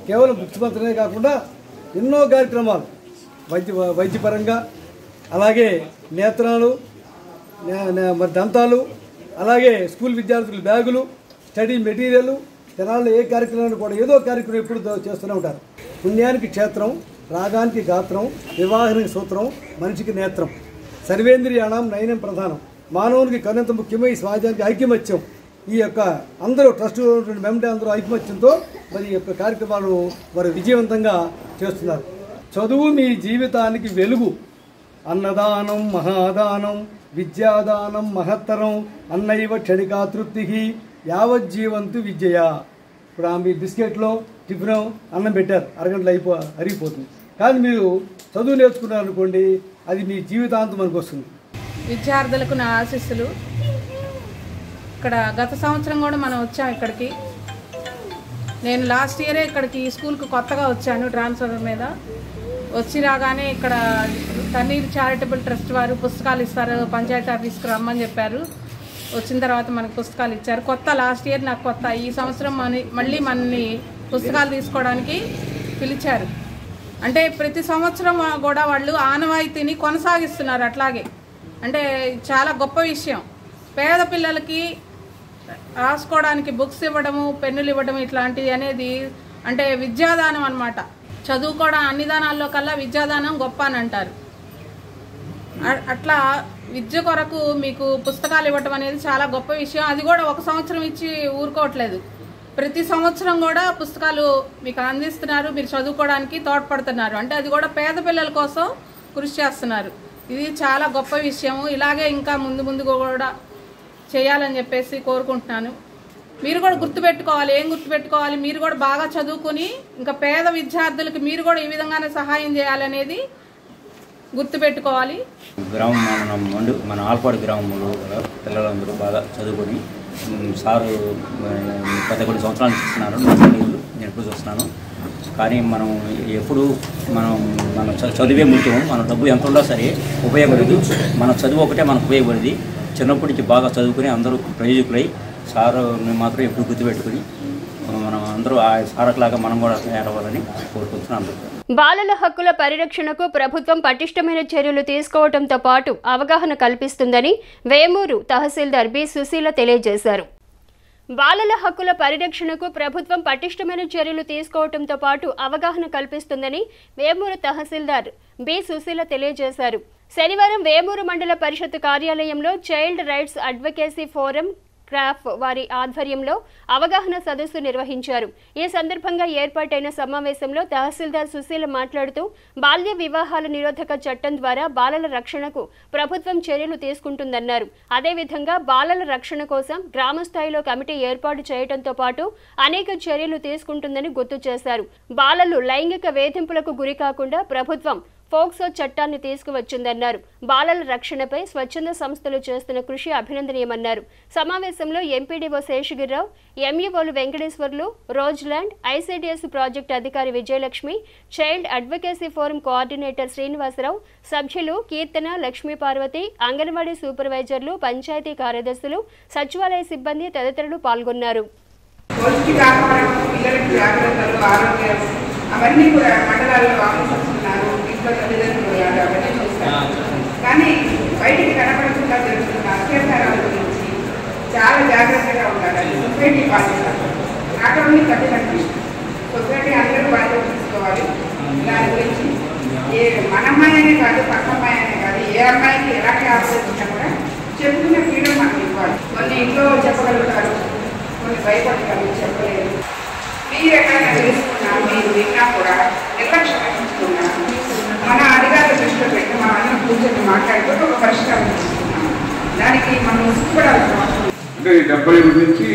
కేవలం బుక్స్ మాత్రమే కాకుండా ఎన్నో కార్యక్రమాలు వైద్యపరంగా, అలాగే నేత్రాలు, మరి దంతాలు, అలాగే స్కూల్ విద్యార్థుల బ్యాగులు, స్టడీ మెటీరియల్, జనాల్లో ఏ కార్యక్రమాన్ని కూడా ఏదో కార్యక్రమం ఎప్పుడు చేస్తూనే ఉంటారు. పుణ్యానికి క్షేత్రం, రాగానికి గాత్రం, వివాహానికి సూత్రం, మనిషికి నేత్రం, సర్వేంద్రియాణం నయనం ప్రధానం, మానవునికి కన్నంత ముఖ్యమై సమాజానికి ఐక్యమత్యం. ఈ యొక్క అందరూ ట్రస్ట్ మెంబర్ అందరూ ఐకమత్యంతో మరి ఈ యొక్క కార్యక్రమాలు వారు విజయవంతంగా చేస్తున్నారు. చదువు మీ జీవితానికి వెలుగు. అన్నదానం మహాదానం, విద్యాదానం మహత్తరం, అన్నైవ క్షణికా తృప్తి, యావజ్జీవంతు విద్యయ. ఇప్పుడు మీ బిస్కెట్లో టిఫిన్ అన్నం పెట్టారు, అరగంటలో అరిగిపోతుంది. కానీ మీరు చదువు నేర్చుకున్నారు అనుకోండి, అది మీ జీవితాంతం మనకు వస్తుంది. విద్యార్థులకు నా ఆశీస్సులు. ఇక్కడ గత సంవత్సరం కూడా మనం వచ్చాం ఇక్కడికి. నేను లాస్ట్ ఇయరే ఇక్కడికి ఈ స్కూల్కి కొత్తగా వచ్చాను ట్రాన్స్ఫర్ మీద. వచ్చి రాగానే ఇక్కడ తన్నీరు చారిటబుల్ ట్రస్ట్ వారు పుస్తకాలు ఇస్తారు, పంచాయతీ ఆఫీస్కి రమ్మని చెప్పారు. వచ్చిన తర్వాత మనకు పుస్తకాలు ఇచ్చారు. కొత్త లాస్ట్ ఇయర్ నాకు కొత్త, ఈ సంవత్సరం మళ్ళీ మనల్ని పుస్తకాలు తీసుకోవడానికి పిలిచారు. అంటే ప్రతి సంవత్సరం కూడా వాళ్ళు ఆనవాయితీని కొనసాగిస్తున్నారు అట్లాగే. అంటే చాలా గొప్ప విషయం. పేద పిల్లలకి రాసుకోవడానికి బుక్స్ ఇవ్వడము, పెన్నులు ఇవ్వడము ఇట్లాంటివి అనేది అంటే విద్యాదానం అన్నమాట. చదువుకోవడం అన్ని దానాల్లో కల్లా విద్యాదానం గొప్ప అని అంటారు. అట్లా విద్య కొరకు మీకు పుస్తకాలు ఇవ్వటం అనేది చాలా గొప్ప విషయం. అది కూడా ఒక సంవత్సరం ఇచ్చి ఊరుకోవట్లేదు, ప్రతి సంవత్సరం కూడా పుస్తకాలు మీకు అందిస్తున్నారు, మీరు చదువుకోవడానికి తోడ్పడుతున్నారు. అంటే అది కూడా పేద పిల్లల కోసం కృషి చేస్తున్నారు. ఇది చాలా గొప్ప విషయము. ఇలాగే ఇంకా ముందు కూడా చేయాలని చెప్పేసి కోరుకుంటున్నాను. మీరు కూడా గుర్తుపెట్టుకోవాలి. ఏం గుర్తుపెట్టుకోవాలి? మీరు కూడా బాగా చదువుకుని ఇంకా పేద విద్యార్థులకి మీరు కూడా ఈ విధంగానే సహాయం చేయాలనేది గుర్తుపెట్టుకోవాలి. గ్రామం మన ఆల్పాడు గ్రామంలో పిల్లలందరూ బాగా చదువుకొని సారు గత కొన్ని సంవత్సరాలు చూస్తున్నాను, నేను ఎప్పుడు చూస్తున్నాను. కానీ మనం చదివే ముఖ్యం. మన డబ్బు ఎంత ఉన్నా సరే ఉపయోగపడదు. మన చదువు ఒకటే మనకు ఉపయోగపడింది. చిన్నప్పటి నుంచి బాగా చదువుకుని అందరూ ప్రయోజకులై సారు మాత్రం ఎప్పుడు గుర్తుపెట్టుకుని మనం అందరూ ఆ సారకులాగా మనం కూడా తయారవ్వాలని కోరుకుంటున్నాం. బాలల హక్కుల పరిరక్షణకు ప్రభుత్వం పటిష్టమైన చర్యలు తీసుకోవడంతో పాటు అవగాహన కల్పిస్తుందని వేమూరు తహసీల్దార్ బి సుశీల తెలియజేశారు. బాలల హక్కుల పరిరక్షణకు ప్రభుత్వం పటిష్టమైన చర్యలు తీసుకోవడంతో పాటు అవగాహన కల్పిస్తుందని వేమూరు తహసీల్దార్ బి సుశీల తెలియజేశారు. శనివారం వేమూరు మండల పరిషత్ కార్యాలయంలో child rights advocacy forum crop వారి ఆధ్వర్యంలో అవగాహన సదస్సు నిర్వహించారు. ఈ సందర్భంగా ఏర్పాటైన సమావేశంలో తహసీల్దార్ సుశీల మాట్లాడుతూ బాల్య వివాహాల నిరోధక చట్టం ద్వారా బాలల రక్షణకు ప్రభుత్వం చర్యలు తీసుకుంటుందన్నారు. అదేవిధంగా బాలల రక్షణ కోసం గ్రామ స్థాయిలో కమిటీ ఏర్పాటు చేయడంతో పాటు అనేక చర్యలు తీసుకుంటుందని గుర్తు చేశారు. బాలలు లైంగిక వేధింపులకు గురి కాకుండా ప్రభుత్వం ఫోక్సో చట్టాన్ని తీసుకువచ్చిందన్నారు. బాలల రక్షణపై స్వచ్ఛంద సంస్థలు చేస్తున్న కృషి అభినందనీయమన్నారు. సమావేశంలో ఎంపీడీఓ శేషగిరిరావు, ఎంఈఓలు వెంకటేశ్వర్లు, రోజ్లాండ్, ఐసీడీఎస్ ప్రాజెక్టు అధికారి Vijayalakshmi, child advocacy forum coordinator Srinivasa Rao, సభ్యులు కీర్తన, లక్ష్మీపార్వతి, అంగన్వాడీ సూపర్వైజర్లు, పంచాయతీ కార్యదర్శులు, సచివాలయ సిబ్బంది తదితరులు పాల్గొన్నారు. అవన్నీ కూడా మండలాల్లో ఆఫీసర్స్ ఉన్నారు, ఇంట్లో తల్లిదండ్రులు అవన్నీ చూస్తారు. కానీ బయటికి కనపడకుండా జరుగుతున్న అత్యాచారాల గురించి చాలా జాగ్రత్తగా ఉండాలి. అది సొసైటీ బాధ్యత, నాట్ ఓన్లీ తల్లిదండ్రులు, సొసైటీ అందరూ బాధ్యత తీసుకోవాలి. దాని గురించి మన అమ్మాయి అనే కాదు, పక్క అమ్మాయి అనే కాదు, ఏ అమ్మాయికి ఎలాంటి ఆపరేషన్ ఉన్నా కూడా చెప్పుకునే ఫ్రీడమ్ మనం ఇవ్వాలి. కొన్ని ఇంట్లో చెప్పగలుగుతారు, కొన్ని భయపడతారు, చెప్పలేరు. మీరు ఎక్కడైనా తెలుసుకున్నా, మీరు విన్నా కూడా నిర్లక్ష్యం వహించుకున్నా మన అధికారుల దృష్టిలో పెట్టి మనం అందరం కూర్చొని మాట్లాడుతూ ఒక పరిష్కారం తీసుకున్నాం. దానికి మనం సిద్ధపడాల్సిన అవసరం. అంటే 70 నుంచి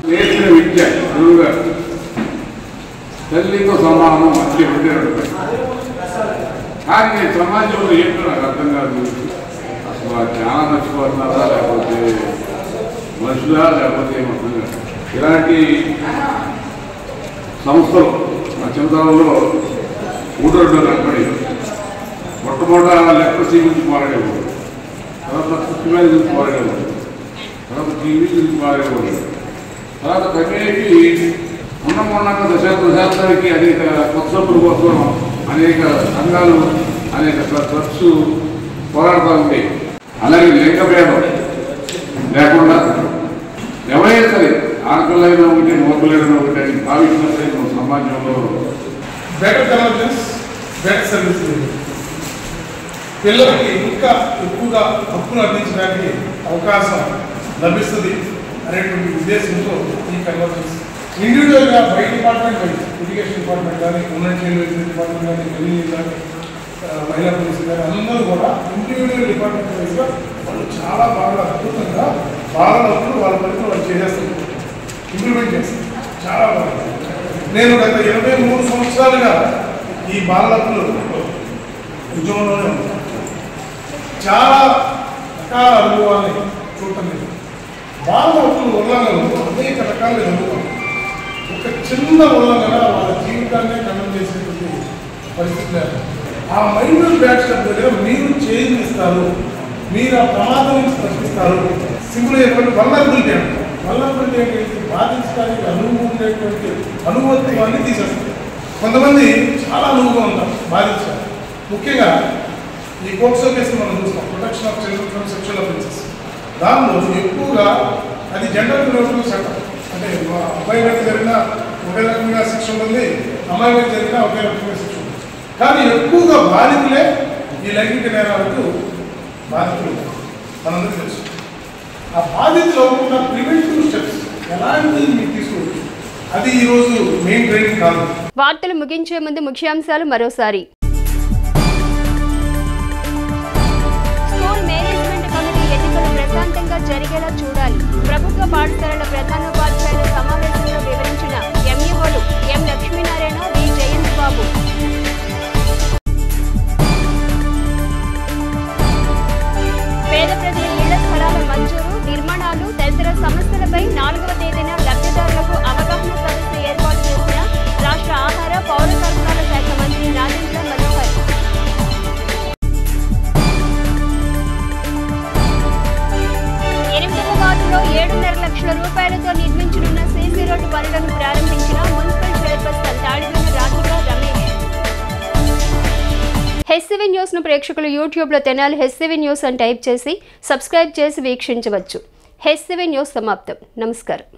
నేర్చిన విద్య గురువుగా తల్లితో సమానం అట్లే ఉండేవాడు. కానీ నేను సమాజంలో ఏంటో నాకు అర్థం కాదు. అసలు చాలా మర్చిపోతున్నారా, లేకపోతే మనుషులా, లేకపోతే ఏమర్థం కాదు. ఇలాంటి సంస్థలు మా చిన్నతనంలో ఊటోడ్లో కనపడి మొట్టమొదట లెప్రసీ గురించి పోరాడేవాడు, తర్వాత పుట్టువ్యాధి గురించి పోరాడేవాడు, తర్వాత టీవీ గురించి పోరాడేవాడు, తర్వాత కమ్యూనిటీ ఉన్నమన్నాక దశాబ్దానికి అనేక కొత్త సభ్యుల కోసం అనేక సంఘాలు అనేక ట్రస్ట్ పోరాడుతూ ఉంటాయి. అలాగే లింగభేదం లేకుండా ఎవరైనా సరే ఆడపిల్లైనా ఒకటి మగపిల్లైనా ఒకటి అని భావించినట్టు సమాజంలో బెటర్ గవర్నెన్స్, బెటర్ సర్వీస్ పిల్లలకి ఇంకా ఎక్కువగా హక్కును అందించడానికి అవకాశం లభిస్తుంది అనేటువంటి ఉద్దేశంతో ఈ కన్వర్జెన్స్ ఇండివిజువల్గా by department wise education department కానీ, ఉమెన్ చైల్డ్ వెల్ఫేర్ డిపార్ట్మెంట్ కానీ, రెవెన్యూ కానీ, మహిళా పోలీసు కానీ అందరూ కూడా ఇండివిజువల్ డిపార్ట్మెంట్ వైజ్గా వాళ్ళు చాలా బాగా అద్భుతంగా బాగా హక్కులు వాళ్ళ పరిధిలో వాళ్ళు చేసేస్తారు, ఇంప్లిమెంట్ చేస్తారు చాలా బాగా. నేను గత 23 సంవత్సరాలుగా ఈ బాల హక్కులు ఉద్యమంలోనే ఉంటాను. చాలా రకాల అనుభవాన్ని చూడటం లేదు. బాల హక్కులు ఉల్లంఘనలు అనేక రకాలుగా జరుగుతాం. ఒక చిన్న ఉల్లంఘన వాళ్ళ జీవితాన్నే ఖండం చేసేటువంటి పరిస్థితి లేదు. ఆ మైనర్ బ్యాక్స్టర్ దగ్గర మీరు చేంజ్ ఇస్తారు, మీరు ఆ ప్రమాదం నుంచి తప్పిస్తారు. సింపుల్ అయినటువంటి వల్నరబిలిటీ అంటారు. వల్నరబిలిటీ ఏంటంటే బాధించడానికి అనుభవం ఉండేటువంటి అనుభవత్వాన్ని తీసేస్తారు. కొంతమంది చాలా అనుభవం ఉంటారు బాధించారు. ముఖ్యంగా ఈ పోక్సో కేసులు మనం చూస్తాం, protection of children from sexual offences. దానిలో ఎక్కువగా అది జెండర్ న్యూట్రల్ చట్టం. అంటే అబ్బాయి మీద జరిగిన ఒకే రకంగా శిక్ష ఉంటుంది, అమ్మాయి మీద జరిగిన ఒకే రకంగా శిక్ష ఉంటుంది. కానీ ఎక్కువగా బాధితులే ఈ లైంగిక నేరాలకు బాధితులు మనందరికీ తెలుసు. ఆ బాధితులు అవ్వకుండా ప్రివెంటివ్ స్టెప్స్ ఎలాంటివి మీరు తీసుకోవచ్చు, అది ఈరోజు మెయిన్ ట్రైనింగ్ కాదు. వార్తలు ముగించే ముందు ముఖ్యాంశాలు మరోసారి. స్కూల్ మేనేజ్మెంట్ కమిటీ ఎన్నికలు ప్రశాంతంగా జరిగేలా చూడాలి. ప్రభుత్వ పాఠశాలల ప్రధానోపాధ్యాయుల సమావేశంలో వివరించిన ఎంఈఓలు ఎం లక్ష్మీనారాయణ, వి జయంత్ బాబు. పేద ప్రజల ఇళ్ల స్థలాల మంజూరు, నిర్మాణాలు తదితర సమస్యలపై 4వ తేదీన లబ్ధిదారులకు అవగాహన సదస్సు ఏర్పాటు చేసిన రాష్ట్ర ఆహార పౌర సరఫరాల శాఖ మంత్రి నాదెండ్ల మనోహర్. 8వ వార్డులో 7.5 లక్షల రూపాయలతో నిర్మించనున్న సీసీ రోడ్డు పనులను ప్రారంభించిన municipal chairperson Tadigonda Radhika Ramesh. HCV news ను ప్రేక్షకులు యూట్యూబ్లో తెనాలి హెచ్సివి న్యూస్ అని టైప్ చేసి సబ్స్క్రైబ్ చేసి వీక్షించవచ్చు. హెచ్సివి న్యూస్ సమాప్తం. నమస్కారం.